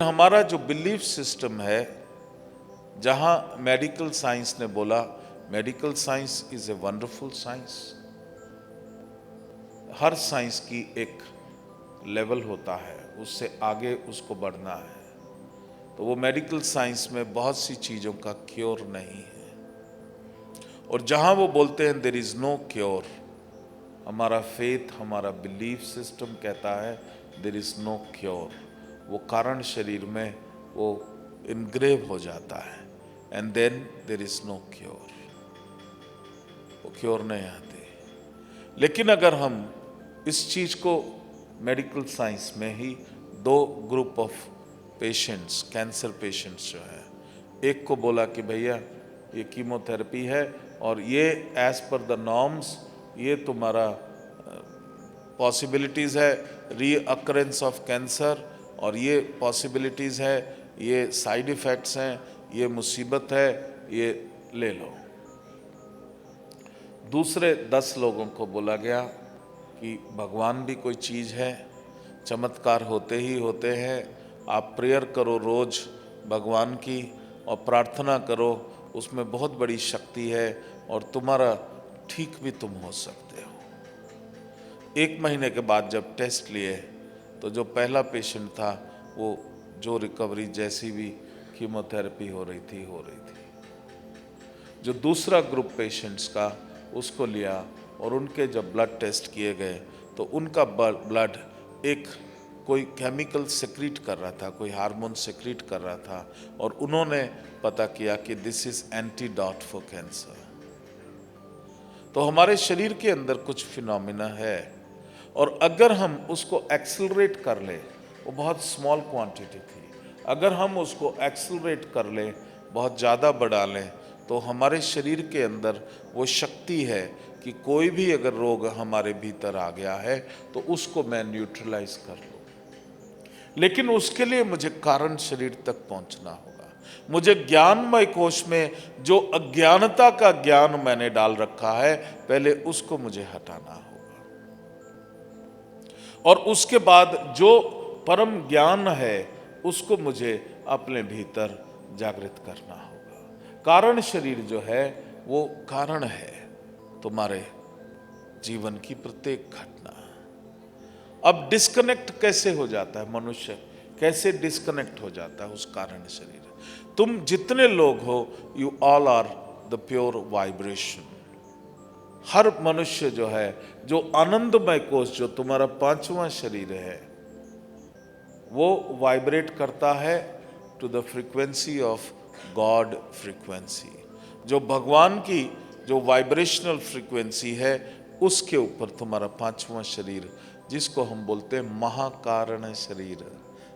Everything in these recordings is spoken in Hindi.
हमारा जो बिलीफ सिस्टम है, जहां मेडिकल साइंस ने बोला medical science is a wonderful science, her science की एक लेवल होता है, उससे आगे उसको बढ़ना है, तो वो मेडिकल साइंस में बहुत सी चीज़ों का क्योर नहीं है। और जहाँ वो बोलते हैं देयर इज़ नो क्योर, हमारा फेथ, हमारा बिलीफ सिस्टम कहता है देयर इज़ नो क्योर। वो कारण शरीर में वो इनग्रेव हो जाता है, and then there is no cure, वो क्योर नहीं आते। लेकिन अगर हम इस चीज़ को मेडिकल साइंस में ही दो group of patients, cancer patients जो है, एक को बोला कि भैया ये कीमोथेरेपी है और ये एज पर द नॉर्म्स, ये तुम्हारा पॉसिबिलिटीज़ है रीअकरेंस ऑफ कैंसर, और ये पॉसिबिलिटीज़ है, ये साइड इफ़ेक्ट्स हैं, ये मुसीबत है, ये ले लो। दूसरे 10 लोगों को बोला गया कि भगवान भी कोई चीज़ है, चमत्कार होते ही होते हैं, आप प्रेयर करो रोज़ भगवान की और प्रार्थना करो, उसमें बहुत बड़ी शक्ति है और तुम्हारा ठीक भी तुम हो सकते हो। 1 महीने के बाद जब टेस्ट लिए तो जो पहला पेशेंट था वो जो रिकवरी जैसी भी कीमोथेरेपी हो रही थी। जो दूसरा ग्रुप पेशेंट्स का उसको लिया और उनके जब ब्लड टेस्ट किए गए तो उनका ब्लड एक कोई केमिकल सेक्रीट कर रहा था, कोई हार्मोन सेक्रीट कर रहा था, और उन्होंने पता किया कि this is antidote for cancer. तो हमारे शरीर के अंदर कुछ फिनोमिना है, और अगर हम उसको एक्सेलरेट कर ले, वो बहुत स्मॉल क्वांटिटी थी, अगर हम उसको एक्सेलरेट कर ले, बहुत ज़्यादा बढ़ा लें, तो हमारे शरीर के अंदर वो शक्ति है कि कोई भी अगर रोग हमारे भीतर आ गया है तो उसको मैं न्यूट्रलाइज कर लूँ। लेकिन उसके लिए मुझे कारण शरीर तक पहुंचना होगा। मुझे ज्ञानमय कोश में जो अज्ञानता का ज्ञान मैंने डाल रखा है, पहले उसको मुझे हटाना होगा, और उसके बाद जो परम ज्ञान है उसको मुझे अपने भीतर जागृत करना होगा। कारण शरीर जो है वो कारण है तुम्हारे जीवन की प्रत्येक घटना। अब डिस्कनेक्ट कैसे हो जाता है मनुष्य, कैसे डिस्कनेक्ट हो जाता है उस कारण शरीर? तुम जितने लोग हो, you all are the pure vibration. हर मनुष्य जो है, जो आनंदमय कोश, जो तुम्हारा 5वां शरीर है, वो वाइब्रेट करता है to the frequency of god frequency. जो भगवान की जो वाइब्रेशनल फ्रीक्वेंसी है, उसके ऊपर तुम्हारा 5वां शरीर, जिसको हम बोलते हैं महाकारण शरीर,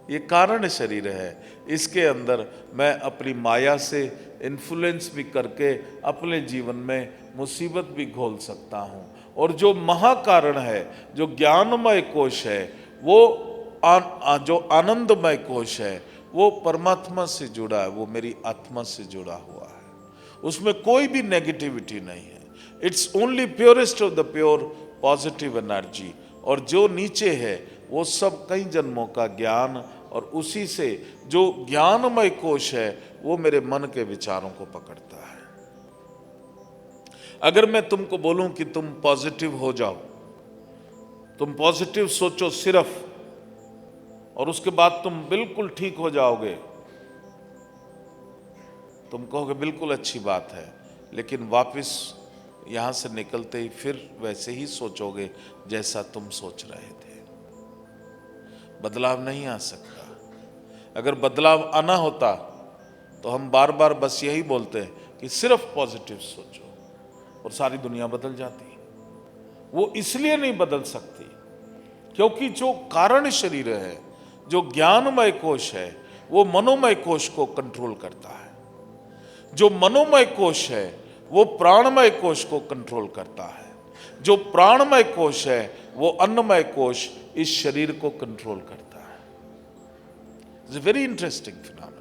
ये कारण शरीर है। इसके अंदर मैं अपनी माया से इन्फ्लुएंस भी करके अपने जीवन में मुसीबत भी घोल सकता हूँ। और जो महाकारण है, जो ज्ञानमय कोश है, वो जो आनंदमय कोश है, वो परमात्मा से जुड़ा है, वो मेरी आत्मा से जुड़ा हुआ है, उसमें कोई भी नेगेटिविटी नहीं है। It's only purest of the pure positive energy. और जो नीचे है वो सब कई जन्मों का ज्ञान, और उसी से जो ज्ञानमय कोश है वो मेरे मन के विचारों को पकड़ता है। अगर मैं तुमको बोलूं कि तुम पॉजिटिव हो जाओ, तुम पॉजिटिव सोचो सिर्फ, और उसके बाद तुम बिल्कुल ठीक हो जाओगे, तुम कहोगे बिल्कुल अच्छी बात है, लेकिन वापस यहां से निकलते ही फिर वैसे ही सोचोगे जैसा तुम सोच रहे थे। बदलाव नहीं आ सकता। अगर बदलाव आना होता तो हम बार बार बस यही बोलते हैं कि सिर्फ पॉजिटिव सोचो, और सारी दुनिया बदल जाती। वो इसलिए नहीं बदल सकती क्योंकि जो कारण शरीर है, जो ज्ञानमय कोश है, वो मनोमय कोश को कंट्रोल करता है। जो मनोमय कोश है वो प्राणमय कोश को कंट्रोल करता है। जो प्राणमय कोश है वो अन्नमय कोश, इस शरीर को कंट्रोल करता है। It's a very interesting phenomena.